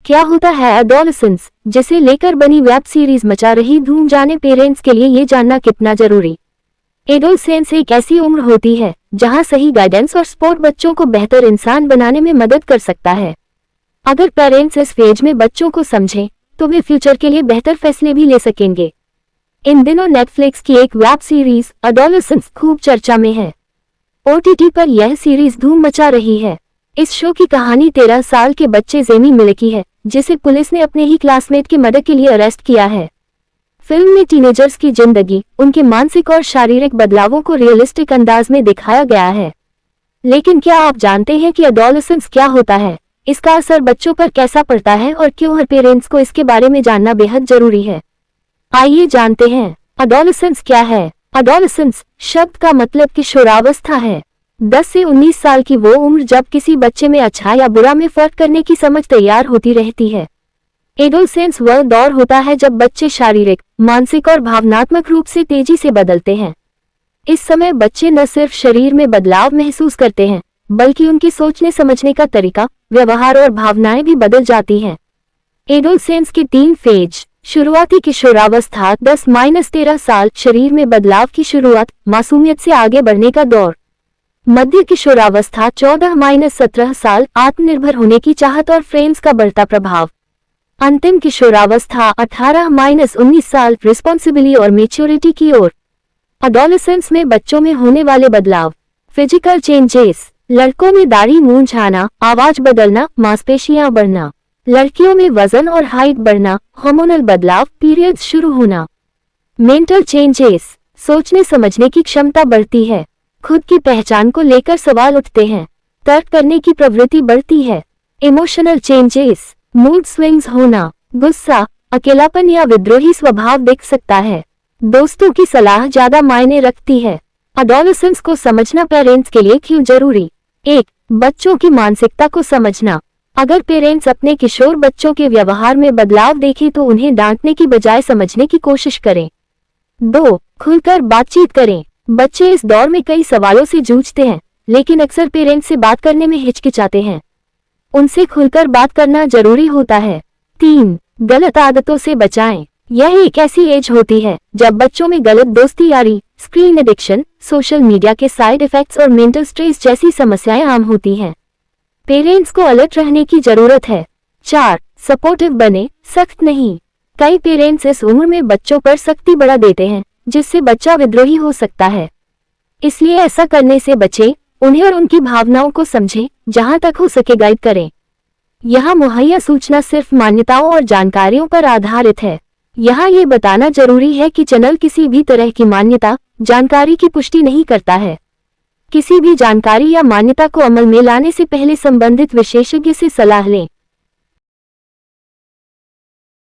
क्या होता है एडोलेसेंस, जिसे लेकर बनी वेब सीरीज मचा रही धूम, जाने पेरेंट्स के लिए ये जानना कितना जरूरी। एडोलेसेंस एक ऐसी उम्र होती है जहां सही गाइडेंस और सपोर्ट बच्चों को बेहतर इंसान बनाने में मदद कर सकता है। अगर पेरेंट्स इस फेज में बच्चों को समझें तो वे फ्यूचर के लिए बेहतर फैसले भी ले सकेंगे। इन दिनों नेटफ्लिक्स की एक वेब सीरीज एडोलेसेंस खूब चर्चा में है। ओटीटी पर यह सीरीज धूम मचा रही है। इस शो की कहानी 13 साल के बच्चे जेमी मिलर की है, जिसे पुलिस ने अपने ही क्लासमेट की मर्डर के लिए अरेस्ट किया है। फिल्म में टीनेजर्स की जिंदगी, उनके मानसिक और शारीरिक बदलावों को रियलिस्टिक अंदाज में दिखाया गया है। लेकिन क्या आप जानते हैं कि एडोलेसेंस क्या होता है, इसका असर बच्चों पर कैसा पड़ता है और क्यों हर पेरेंट्स को इसके बारे में जानना बेहद जरूरी है। आइए जानते हैं एडोलेसेंस क्या है। एडोलेसेंस शब्द का मतलब किशोरावस्था है। 10 से 19 साल की वो उम्र जब किसी बच्चे में अच्छा या बुरा में फर्क करने की समझ तैयार होती रहती है। एडोलेसेंस वह दौर होता है जब बच्चे शारीरिक, मानसिक और भावनात्मक रूप से तेजी से बदलते हैं। इस समय बच्चे न सिर्फ शरीर में बदलाव महसूस करते हैं, बल्कि उनकी सोचने समझने का तरीका, व्यवहार और भावनाएं भी बदल जाती हैं। एडोलेसेंस के 3 फेज। शुरुआती किशोरावस्था 10-13 साल, शरीर में बदलाव की शुरुआत, मासूमियत से आगे बढ़ने का दौर। मध्य किशोरावस्था 14-17 साल, आत्मनिर्भर होने की चाहत और फ्रेंड्स का बढ़ता प्रभाव। अंतिम किशोरावस्था 18-19 साल, रिस्पॉन्सिबिलिटी और मैच्योरिटी की ओर। एडोलेसेंस में बच्चों में होने वाले बदलाव। Physical changes. लड़कों में दाढ़ी मूंछ आना, आवाज बदलना, मांसपेशियां बढ़ना। लड़कियों में वजन और हाइट बढ़ना, हार्मोनल बदलाव, पीरियड्स शुरू होना। Mental changes. सोचने समझने की क्षमता बढ़ती है, खुद की पहचान को लेकर सवाल उठते हैं, तर्क करने की प्रवृत्ति बढ़ती है। Emotional changes. मूड स्विंग्स होना, गुस्सा, अकेलापन या विद्रोही स्वभाव दिख सकता है। दोस्तों की सलाह ज्यादा मायने रखती है। एडोलेसेंस को समझना पेरेंट्स के लिए क्यों जरूरी। 1. बच्चों की मानसिकता को समझना। अगर पेरेंट्स अपने किशोर बच्चों के व्यवहार में बदलाव देखें तो उन्हें डांटने की बजाय समझने की कोशिश करें। 2. खुलकर बातचीत करें। बच्चे इस दौर में कई सवालों से जूझते हैं, लेकिन अक्सर पेरेंट्स से बात करने में हिचकिचाते हैं। उनसे खुलकर बात करना जरूरी होता है। 3. गलत आदतों से बचाएं। यह एक ऐसी एज होती है जब बच्चों में गलत दोस्ती यारी, स्क्रीन एडिक्शन, सोशल मीडिया के साइड इफेक्ट्स और मेंटल स्ट्रेस जैसी समस्याएं आम होती हैं। पेरेंट्स को अलर्ट रहने की जरूरत है। 4. सपोर्टिव बने, सख्त नहीं। कई पेरेंट्स इस उम्र में बच्चों पर सख्ती बढ़ा देते हैं, जिससे बच्चा विद्रोही हो सकता है। इसलिए ऐसा करने से बचें, उन्हें और उनकी भावनाओं को समझें, जहां तक हो सके गाइड करें। यहाँ मुहैया सूचना सिर्फ मान्यताओं और जानकारियों पर आधारित है। यहाँ ये बताना जरूरी है कि चैनल किसी भी तरह की मान्यता, जानकारी की पुष्टि नहीं करता है। किसी भी जानकारी या मान्यता को अमल में लाने से पहले संबंधित विशेषज्ञ से सलाह लें।